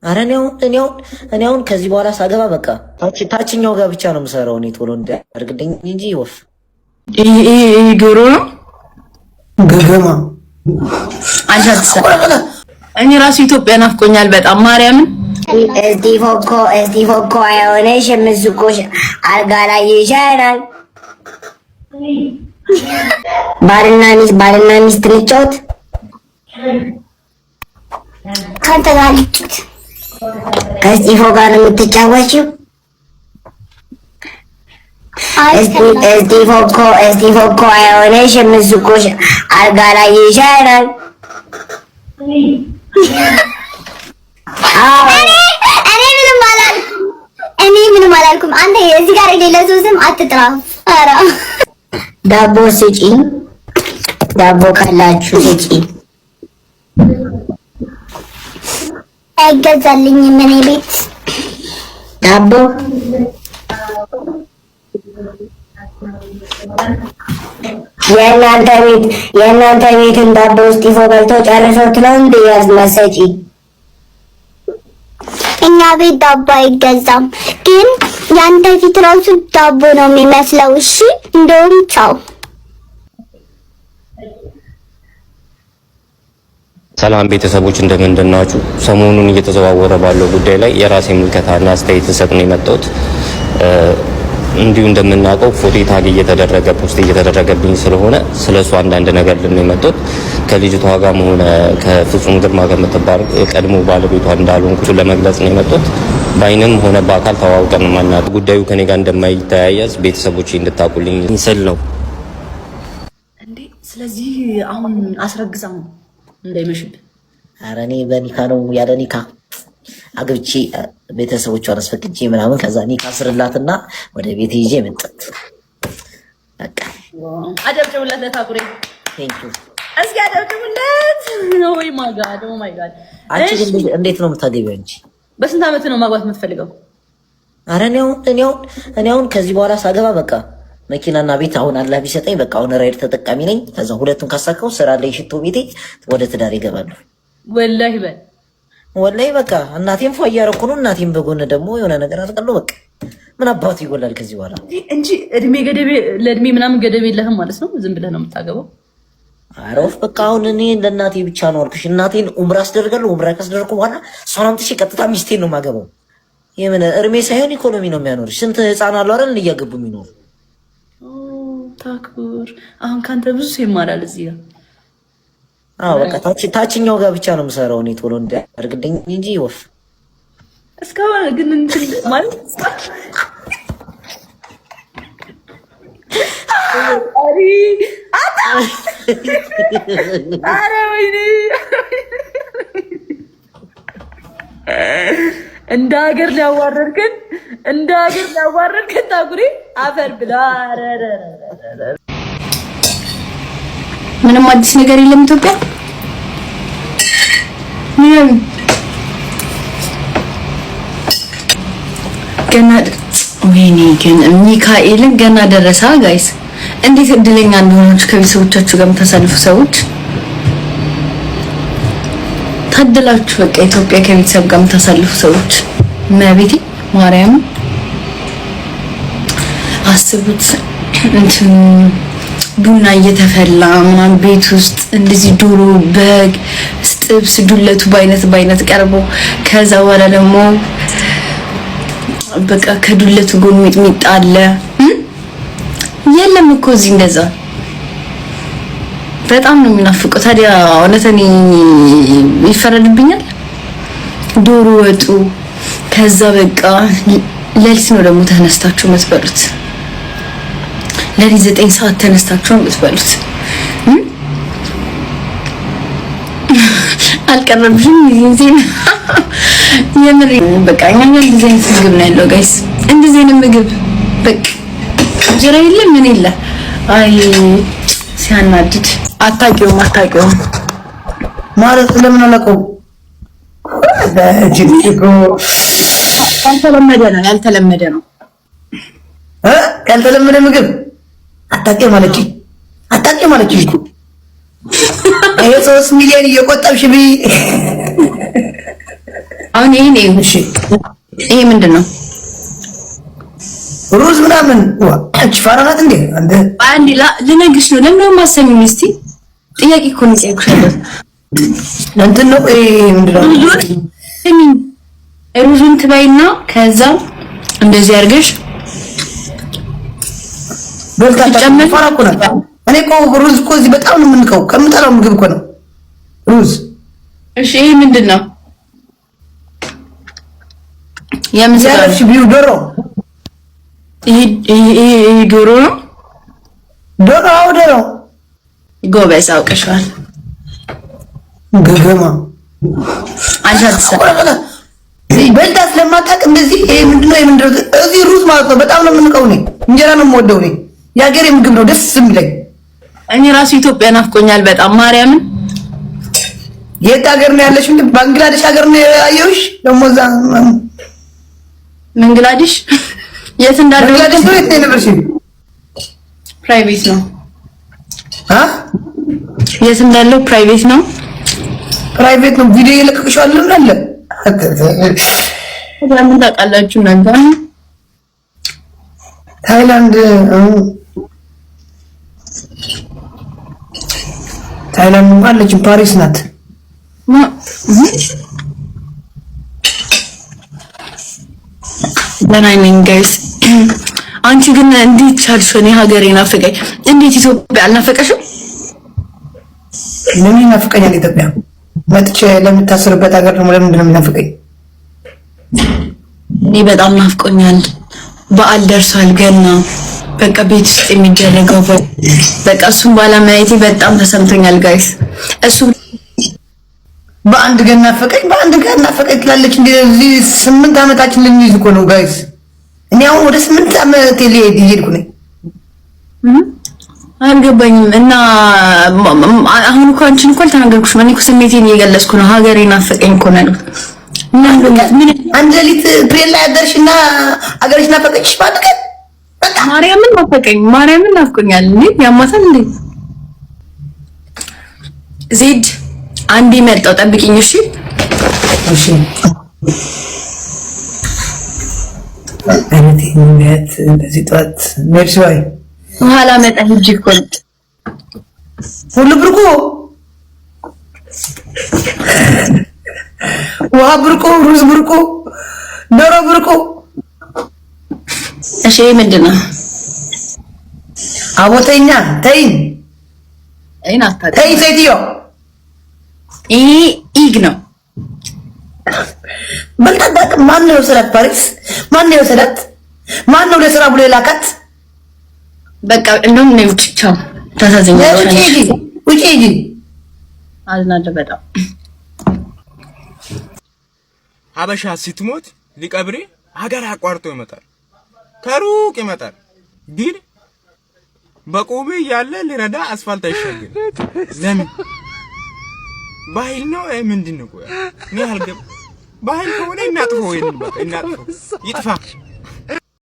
አረ እኔ አሁን ከዚህ በኋላ ሳገባ በቃ ታችኛው ጋር ብቻ ነው የምሰራው። እኔ ቶሎ እንዳያርግልኝ እንጂ ወፍ ይሄ ዶሮ ነው ገገማ አንተ እኔ ራሱ ኢትዮጵያ ናፍቆኛል በጣም ማርያምን። እስቲፎኮ አይሆነሽ ምዝቆሽ አልጋ ላይ ይሻላል። ባልና ሚስት ልጫወት ከአንተ ጋር ልጫወት። ከስቲፎ ጋር ነው የምትጫወቺው? እስቲፎኮ አይሆነሽ ምዝቆሽ አልጋ ላይ ይሻላል። እኔ ምንም አላልኩም። አንተ እዚህ ጋር የሌለ ሰው ስም አትጥራ። ኧረ ዳቦ ስጪኝ፣ ዳቦ ካላችሁ ስጪኝ። አይገዛልኝም እኔ ቤት ዳቦ። የእናንተ ቤትን ዳቦ እስጢፎ በልቶ ጨርሰውት ነው እንዴ ያስመሰጪ? እኛ ቤት ዳቦ አይገዛም፣ ግን ያንተ ፊት ራሱ ዳቦ ነው የሚመስለው። እሺ እንደውም ቻው። ሰላም ቤተሰቦች እንደምን ናችሁ? ሰሞኑን እየተዘዋወረ ባለው ጉዳይ ላይ የራሴ ምልከታና አስተያየት ልሰጥ ነው የመጣሁት። እንዲሁ እንደምናውቀው ፎቶ ታግ እየተደረገ ፖስት እየተደረገብኝ ስለሆነ ስለሱ አንዳንድ ነገር ልን የመጣሁት ከልጅቷ ጋር ሆነ ከፍጹም ግርማ ጋር የምትባል የቀድሞ ባለቤቷ እንዳልሆንኩ ለመግለጽ ነው የመጣሁት። በአይንም ሆነ በአካል ተዋውቀን ማናት ጉዳዩ ከኔ ጋር እንደማይተያያዝ ቤተሰቦች እንድታቁልኝ ስል ነው እንዴ። ስለዚህ አሁን አስረግዛው እንዳይመሽብ። ኧረ እኔ በኒካ ነው ያለ ኒካ አግብቼ ቤተሰቦቿን አስፈቅጄ ምናምን ከዛ ኒካ ስርላትና ወደ ቤት ይዤ መጣት። በቃ አደብጭውለት ለታኩሬ ቴንክ ዩ። እስኪ አደብጭውለት። ኦይ ማይ ጋድ ኦ ማይ ጋድ። አንቺ እንዴት ነው የምታገቢው? አንቺ በስንት ዓመት ነው ማግባት የምትፈልገው? ኧረ እኔ አሁን ከዚህ በኋላ ሳገባ በቃ መኪናና ቤት አሁን አላህ ቢሰጠኝ በቃ አሁን ራይድ ተጠቃሚ ነኝ። ከዛ ሁለቱን ካሳካው ስራ ላይ ሽቶ ቤቴ ወደ ትዳር ይገባሉ። ወላሂ በቃ እናቴም ፏ እያደረኩ ነው። እናቴም በጎን ደግሞ የሆነ ነገር አደርጋለሁ። በቃ ምን አባቱ ይጎላል ከዚህ በኋላ እንጂ ለእድሜ ምናምን ገደብ የለህም ማለት ነው። ዝም ብለህ ነው የምታገባው። አረፍ በቃ አሁን እኔ ለእናቴ ብቻ ነው አልኩሽ። እናቴን ኡምራ አስደርጋለሁ። ኡምራ ካስደረኩ በኋላ እሷን አምጥቼ ቀጥታ ሚስቴን ነው የማገባው። የምን እርሜ ሳይሆን ኢኮኖሚ ነው የሚያኖርሽ። ስንት ህፃን አሉ አይደል እያገቡ የሚኖሩ። ታክብር አሁን ካንተ ብዙ ሰው ይማራል እዚህ ጋር። አዎ በቃ ታችኛው ጋር ብቻ ነው የምሰራው። እኔ ቶሎ እንዳያርግልኝ እንጂ ወፍ እስካሁን ግን እንትን ማለት አረ ወይኔ እንደ ሀገር ሊያዋረድከን ታጉሬ አፈር ብላ። ምንም አዲስ ነገር የለም ኢትዮጵያ። ገና ወይኔ ግን ሚካኤልን ገና ደረሰ። ጋይስ እንዴት እድለኛ እንደሆናችሁ ከቤተሰቦቻችሁ ጋር የምታሳልፉ ሰዎች ታደላችሁ። በቃ ኢትዮጵያ ከቤተሰብ ጋር የምታሳልፉ ሰዎች መቤቴ ማርያም አስቡት። እንትን ቡና እየተፈላ ምናምን ቤት ውስጥ እንደዚህ ዶሮ፣ በግ፣ ጥብስ፣ ዱለቱ በአይነት ቀርቦ ከዛ በኋላ ደግሞ በቃ ከዱለቱ ጎን ሚጥሚጣ አለ። የለም እኮ እዚህ እንደዛ። በጣም ነው የሚናፍቀው። ታዲያ እውነት እኔ ይፈረድብኛል? ዶሮ ወጡ ከዛ በቃ ሌሊት ነው ደግሞ ተነስታችሁ የምትበሉት። ሌሊት 9 ሰዓት ተነስታችሁ የምትበሉት። አልቀረብሽም ይሄን የምር በቃ እኛ እንደዚህ አይነት ምግብ ነው ያለው ጋይስ። እንደዚህ አይነት ምግብ በቃ እንጀራ የለም ምን የለ። አይ ሲያናድድ። አታውቂውም ማለት ለምን አላውቀውም። ያልተለመደ ነው ያልተለመደ ምግብ አታውቂውም ማለች እኮ ይሄ 3 ሚሊዮን እየቆጠብሽ ቢ አሁን ይሄ ምንድን ነው? ሩዝ ምናምን አንቺ ፋራናት እንዴ አንተ? አንዴ ልነግርሽ ነው። ለምን ነው የማሰሚኝ? እስቲ ጥያቄ እኮ ነው የጠየኩሽ። እንትን ነው ምንድን ነው? ሩዙን ትበይና ከዛ እንደዚህ አድርገሽ በልታ ፋራኩ ነው። እኔ እኮ ሩዝ እኮ እዚህ በጣም ነው የምንቀው። ከምጠላው ምግብ እኮ ነው ሩዝ። እሺ ይሄ ምንድን ነው? የምንሰራሽ ቢዩ ዶሮ። ይሄ ዶሮ ነው። ዶሮ ጎበዝ አውቀሻል። ገገማ አንቺ አትሰራ በልታ ስለማታውቅ እንደዚህ ምንድነው እዚህ ሩዝ ማለት ነው። በጣም ነው የምንቀው። እኔ እንጀራ ነው የምወደው። እኔ የሀገሬ ምግብ ነው ደስ የሚለኝ። እኔ ራሱ ኢትዮጵያ ናፍቆኛል በጣም ማርያምን። የት ሀገር ነው ያለሽ? ባንግላዴሽ ሀገር ነው ያየሁሽ። ደግሞ እዛ ባንግላዴሽ የት እንዳለው ባንግላዴሽ ነው። የት ነው የነበርሽ? ፕራይቬት ነው። የት እንዳለው ፕራይቬት ነው። ፕራይቬት ነው። ቪዲዮ እየለቀቅሽው አለ ምን አለ? ምን ታውቃላችሁ እናንተ? ታይላንድ አለች። ፓሪስ ናት። ለናይሚንግ ጋይስ አንቺ ግን እንዴት ቻልሽ? እኔ ሀገሬ ናፈቀኝ። እንዴት ኢትዮጵያ አልናፈቀሽም? ለምን ይናፍቀኛል? ኢትዮጵያ መጥቼ ለምታስርበት ሀገር ደግሞ ለምንድን ነው የሚናፍቀኝ? እኔ በጣም ናፍቆኛል። በዓል ደርሷል ገና። በቃ ቤት ውስጥ የሚደረገው በቃ እሱን ባለማየቴ በጣም ተሰምቶኛል ጋይስ። እሱ በአንድ ቀን ናፈቀኝ ትላለች። እንደዚህ 8 ዓመታችን ልንይዝ እኮ ነው ጋይስ። እኔ አሁን ወደ 8 ዓመት እየሄድኩ ነኝ። አልገባኝም። እና አሁን እኮ አንቺን እኮ አልተናገርኩሽም። እኔ እኮ ስሜቴን እየገለጽኩ ነው። ሀገሬ ናፈቀኝ እኮ ነው። አንድ ሌሊት ፕሌን ላይ አደርሽና ሀገርሽ ናፈቀችሽ በአንድ ቀን? በቃ ማርያምን ናፈቀኝ። ማርያምን ናፍቆኛል። እንዴ ያማታል እንዴ? ዜድ አንዴ መጣው ጠብቂኝ። እሺ እሺ። አንተ እንዴት እንደዚህ ጧት ነርስ ወይ ኋላ መጣ ሂጅ እኮ ሁሉ ብርቁ ውሃ ብርቁ፣ ሩዝ ብርቁ፣ ዶሮ ብርቁ። እሺ ምንድን ነው? አቦተኛ ተይኝ ተይ ሴትዮ ኢግ ነው። በልታዳቅ ማን ነው የወሰዳት? ፓሪስ ማን ነው የወሰዳት? ማን ነው ለስራ ብሎ የላካት? በቃ እንደውም ነው ውጭቻው ታሳዘኛለሽ። ውጪ ሂጂ። አዝናለሁ በጣም። ሀበሻ ስትሞት ሊቀብሬ ሀገር አቋርጦ ይመጣል፣ ከሩቅ ይመጣል። ግን በቆሜ ያለ ሊረዳ አስፋልት አይሻገር። ለምን? ባህል ነው ምንድን ነው? ቆይ እኔ አልገባም። ባህል ከሆነ እናጥፈው፣ ይሄን በቃ እናጥፈው፣ ይጥፋ።